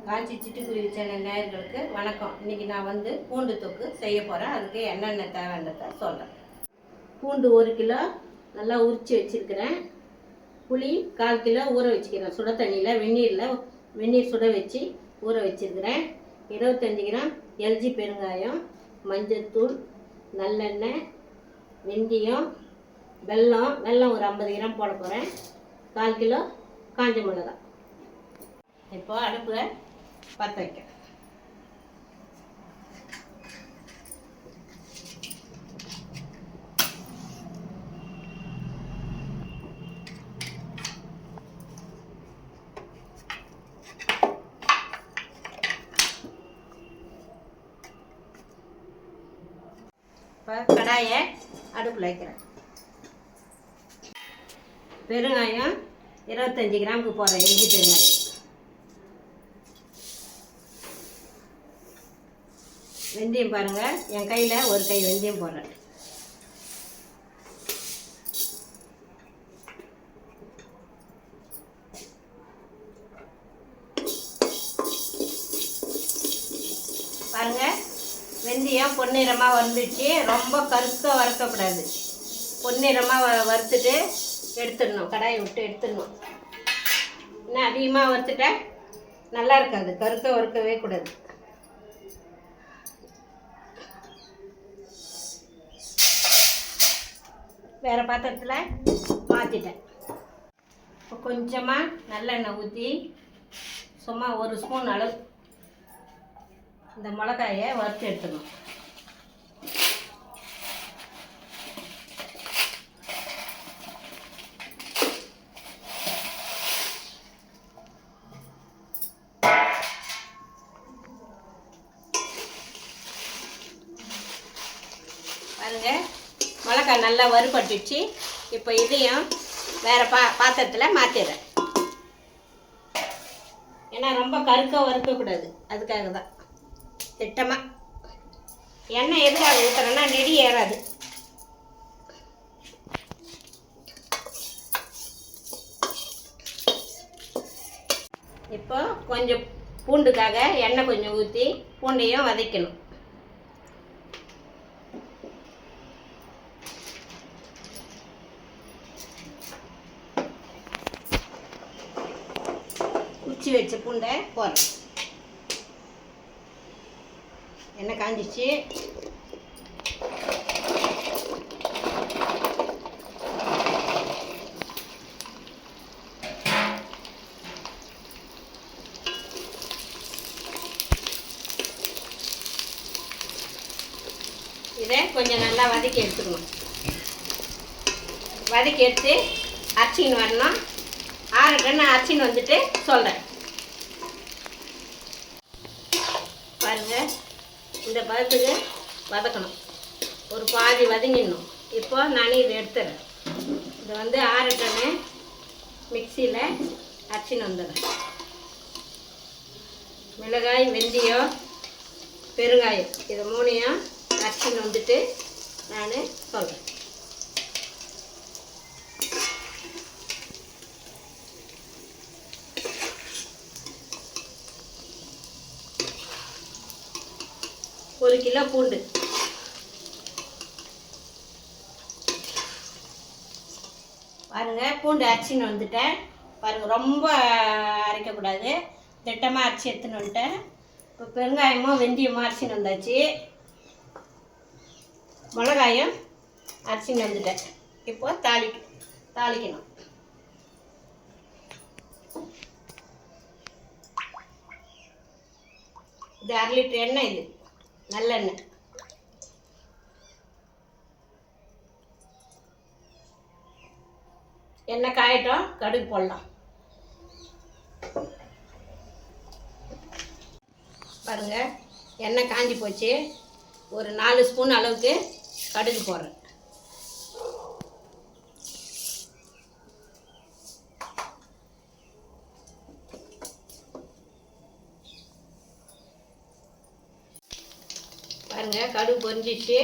காஞ்சி சிட்டுக்குருவி சேனல் நேயர்களுக்கு வணக்கம். இன்றைக்கி நான் வந்து பூண்டு தொக்கு செய்ய போகிறேன். அதுக்கு என்னென்ன தேவைன்றதை சொல்கிறேன். பூண்டு 1 கிலோ நல்லா உரித்து வச்சுருக்கிறேன். புளி 1/4 கிலோ ஊற வச்சுக்கிறேன். சுட தண்ணியில் வெந்நீர் சுட வச்சு ஊற வச்சுருக்கிறேன். 25 கிராம் எல்ஜி பெருங்காயம், மஞ்சள்தூள், நல்லெண்ணெய், வெந்தயம், வெல்லம் ஒரு 50 கிராம் போட போகிறேன். 1/4 கிலோ காஞ்ச மிளகாய். இப்போ அடுப்பை பற்ற வைக்க இப்போ கடாயை அடுப்பில் வைக்கிறேன். பெருங்காயம் 25 கிராமுக்கு போடுறேன். எல்ஜி பெருங்காயம். வெந்தயம் பாருங்கள், என் கையில் ஒரு கை வெந்தயம் போடுறேன். பாருங்கள், வெந்தயம் பொன்னிறமாக வந்துச்சு. ரொம்ப கருக்க வறுக்கக்கூடாது. பொன்னிறமாக வறுத்துட்டு எடுத்துடணும். கடாயை விட்டு எடுத்துடணும். இன்னும் அதிகமாக வறுத்துட்டா நல்லா இருக்காது. கருக்க வறுக்கவே கூடாது. வேறு பாத்திரத்தில் மாற்றிட்டேன். இப்போ கொஞ்சமாக நல்லெண்ணெய் ஊற்றி சும்மா 1 ஸ்பூன் அளவு இந்த மிளகாயை வறுத்து எடுத்துக்கணும். பாருங்கள், மிளகாய் நல்லா வறுபட்டுச்சு. இப்போ இதையும் வேறு பாத்திரத்தில் மாற்றிடுறேன். ஏன்னா ரொம்ப கருக்க வறுக்கக்கூடாது. அதுக்காக தான் திட்டமாக எண்ணெய் எதுக்காக ஊற்றுறேன்னா நெடி ஏறாது. இப்போ கொஞ்சம் பூண்டுக்காக எண்ணெய் கொஞ்சம் ஊற்றி பூண்டையும் வதக்கணும். உச்சி வச்ச பூண்டை போடுறேன். எண்ணெய் காஞ்சிச்சு. இதை கொஞ்சம் நல்லா வதக்கி எடுத்துக்கணும். வதக்கி எடுத்து அரைச்சின்னு வரணும். 6 டன் அரைச்சின்னு வந்துட்டு சொல்கிறேன். பாருங்கள், இந்த பதத்துக்கு வதக்கணும். ஒரு பாதி வதங்கிடணும். இப்போ நான் இதை எடுத்துறேன். இதை வந்து 6 டன்னு மிக்சியில் அரைச்சின்னு வந்துடுறேன். மிளகாய், வெந்தயம், பெருங்காயம் இதை 3ஐயும் அரைச்சின்னு வந்துட்டு நான் சொல்கிறேன். ஒரு கிலோ பூண்டு. பாருங்கள், பூண்டு அரைச்சின்னு வந்துட்டேன். பாருங்கள், ரொம்ப அரைக்கக்கூடாது. திட்டமாக அரைச்சி எடுத்துன்னு வந்துட்டேன். இப்போ பெருங்காயமும் வெந்தயமும் அரைச்சின்னு வந்தாச்சு. மிளகாயும் அரைச்சின்னு வந்துட்டேன். இப்போ தாளிக்கணும். இது 1/2 லிட்டர் எண்ணெய். இது நல்லெண்ணெய். எண்ணெய் காயட்டும், கடுகு போடலாம். பாருங்கள், எண்ணெய் காஞ்சி போச்சு. ஒரு 4 ஸ்பூன் அளவுக்கு கடுகு போடுறேன். பாருங்கள், கடுகு பொரிஞ்சிச்சு.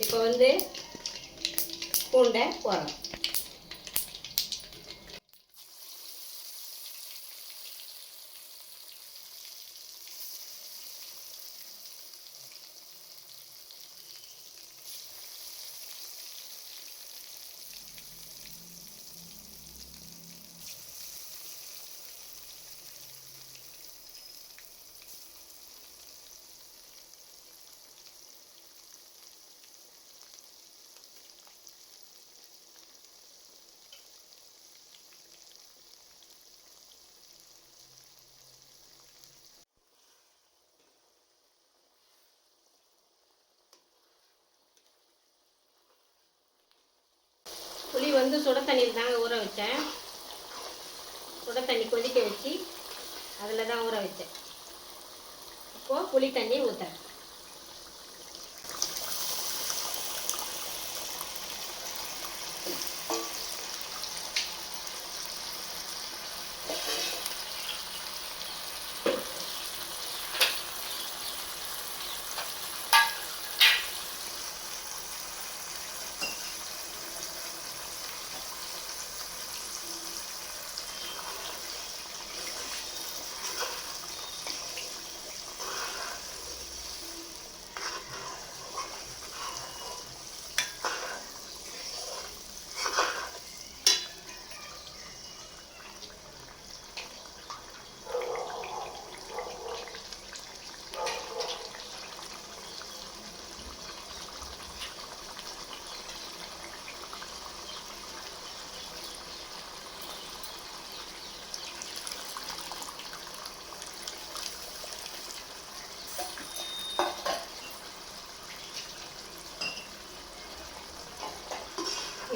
இப்போ வந்து பூண்டை போடுறோம். புளி வந்து சுட தண்ணியில் தாங்க ஊற வச்சேன். சுட தண்ணி கொதிக்க வச்சு அதில் தான் ஊற வச்சேன். இப்போது புளி தண்ணி ஊற்றுறேன்.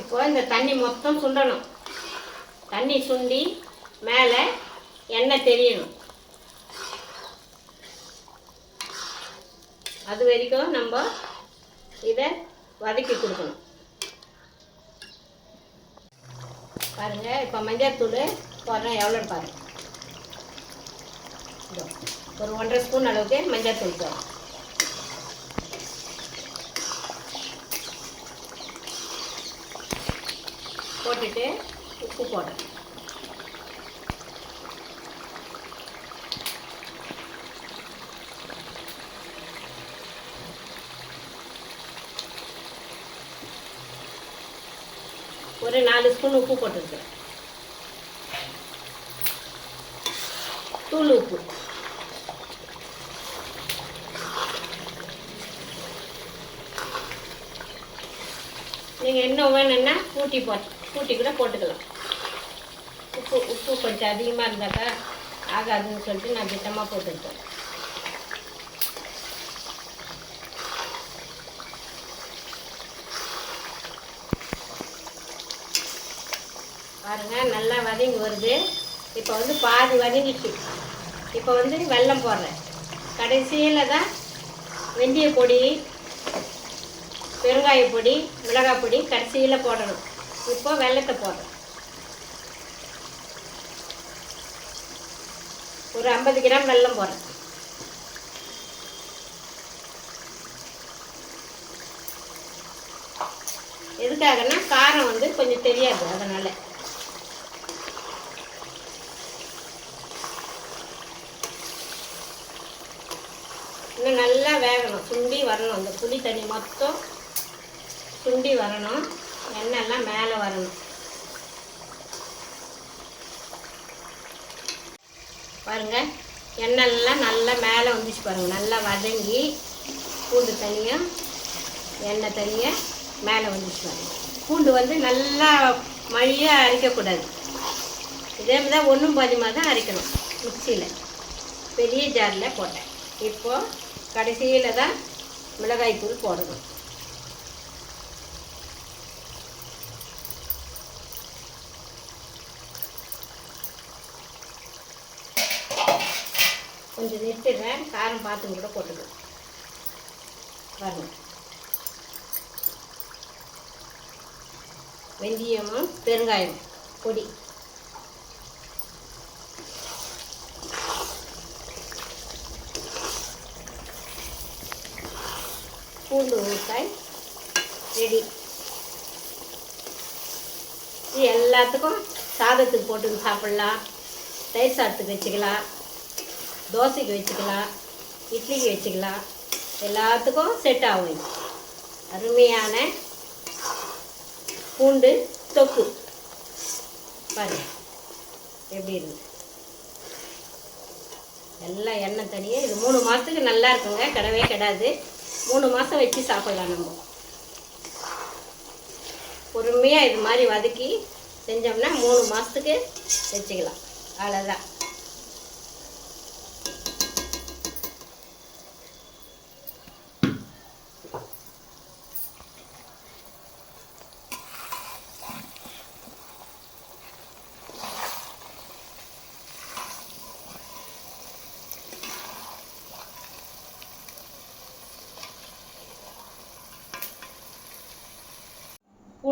இப்போ இந்த தண்ணி மொத்தம் சுண்டணும். தண்ணி சுண்டி மேலே எண்ணெய் தெரியணும். அது வரைக்கும் நம்ம இதை வதக்கி கொடுக்கணும். பாருங்கள், இப்போ மஞ்சள் தூள் போடுறேன். எவ்வளோ பாருங்கள், ஒரு 1.5 ஸ்பூன் அளவுக்கு மஞ்சள் தூள் போடுறேன். போட்டுட்டு உப்பு போடுறேன். ஒரு 4 ஸ்பூன் உப்பு போட்டுருக்கேன். தூள் உப்பு. நீங்கள் இன்னும் வேணும்னா கூட்டி கூட போட்டுக்கலாம். உப்பு கொஞ்சம் அதிகமாக இருந்தாக்கா ஆகாதுன்னு சொல்லிட்டு நான் திட்டமாக போட்டுருக்கேன். பாருங்கள், நல்லா வதங்கி வருது. இப்போ வந்து பாதி வதங்கிச்சு. இப்போ வந்து வெல்லம் போடுறேன். கடைசியில் தான் வெந்தய பொடி, பெருங்காய பொடி, மிளகாய் பொடி கடைசியில் போடணும். இப்போ வெல்லத்தை போடுறேன். ஒரு 50 கிராம் வெல்லம் போடுறேன். எதுக்காகனா காரம் வந்து கொஞ்சம் தெரியாது, அதனால். இன்னும் நல்லா வேகணும், சுண்டி வரணும். அந்த புளி தண்ணி மொத்தம் சுண்டி வரணும், எண்ணெய்லாம் மேலே வரணும். பாருங்கள், எண்ணெய்லாம் நல்லா மேலே வந்துச்சு பாருங்கள். நல்லா வதங்கி பூண்டு தனியாக எண்ணெய் தனியாக மேலே வந்துச்சு பாருங்கள். பூண்டு வந்து நல்லா மழியாக அரைக்கக்கூடாது. இதே மாதிரி தான் ஒன்றும் பாதிமாக தான் அரைக்கணும். மிக்சியில் பெரிய ஜாரில் போட்டேன். இப்போது கடைசியில் தான் மிளகாய் தூள் போடணும். கொஞ்சம் நிறுத்திடுறேன், காரம் பார்த்து கூட போட்டுக்கலாம். பாருங்கள், வெந்தயமும் பெருங்காயம் பொடி, பூண்டு ஊறுகாய் ரெடி. இது எல்லாத்துக்கும் சாதத்துக்கு போட்டு சாப்பிட்லாம், தயிர் சாதத்துக்கு வச்சுக்கலாம், தோசைக்கு வச்சுக்கலாம், இட்லிக்கு வச்சுக்கலாம். எல்லாத்துக்கும் செட் ஆகும். அருமையான பூண்டு தொக்கு பாருங்க எப்படி இருக்கு. எல்லாம் எண்ணெய் தனியாக. இது 3 மாதத்துக்கு நல்லா இருக்குங்க, கிடவே கிடாது. 3 மாதம் வச்சு சாப்பிட்லாம். நம்ம பொறுமையாக இது மாதிரி வதக்கி செஞ்சோம்னா 3 மாதத்துக்கு வச்சுக்கலாம். அவ்வளோதான்.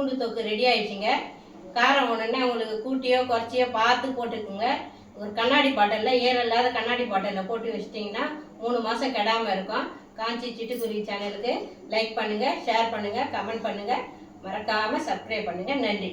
பூண்டு தொக்கு ரெடி ஆயிடுச்சுங்க. காரம் ஒன்றுன்னா உங்களுக்கு கூட்டியோ குறைச்சியோ பார்த்து போட்டுக்குங்க. ஒரு கண்ணாடி பாட்டிலில் ஈரம் இல்லாத கண்ணாடி பாட்டிலில் போட்டு வச்சிட்டிங்கன்னா 3 மாதம் கெடாமல் இருக்கும். காஞ்சி சிட்டுக்குருவி சேனலுக்கு லைக் பண்ணுங்கள், ஷேர் பண்ணுங்கள், கமெண்ட் பண்ணுங்கள், மறக்காமல் சப்ஸ்கிரைப் பண்ணுங்கள். நன்றி.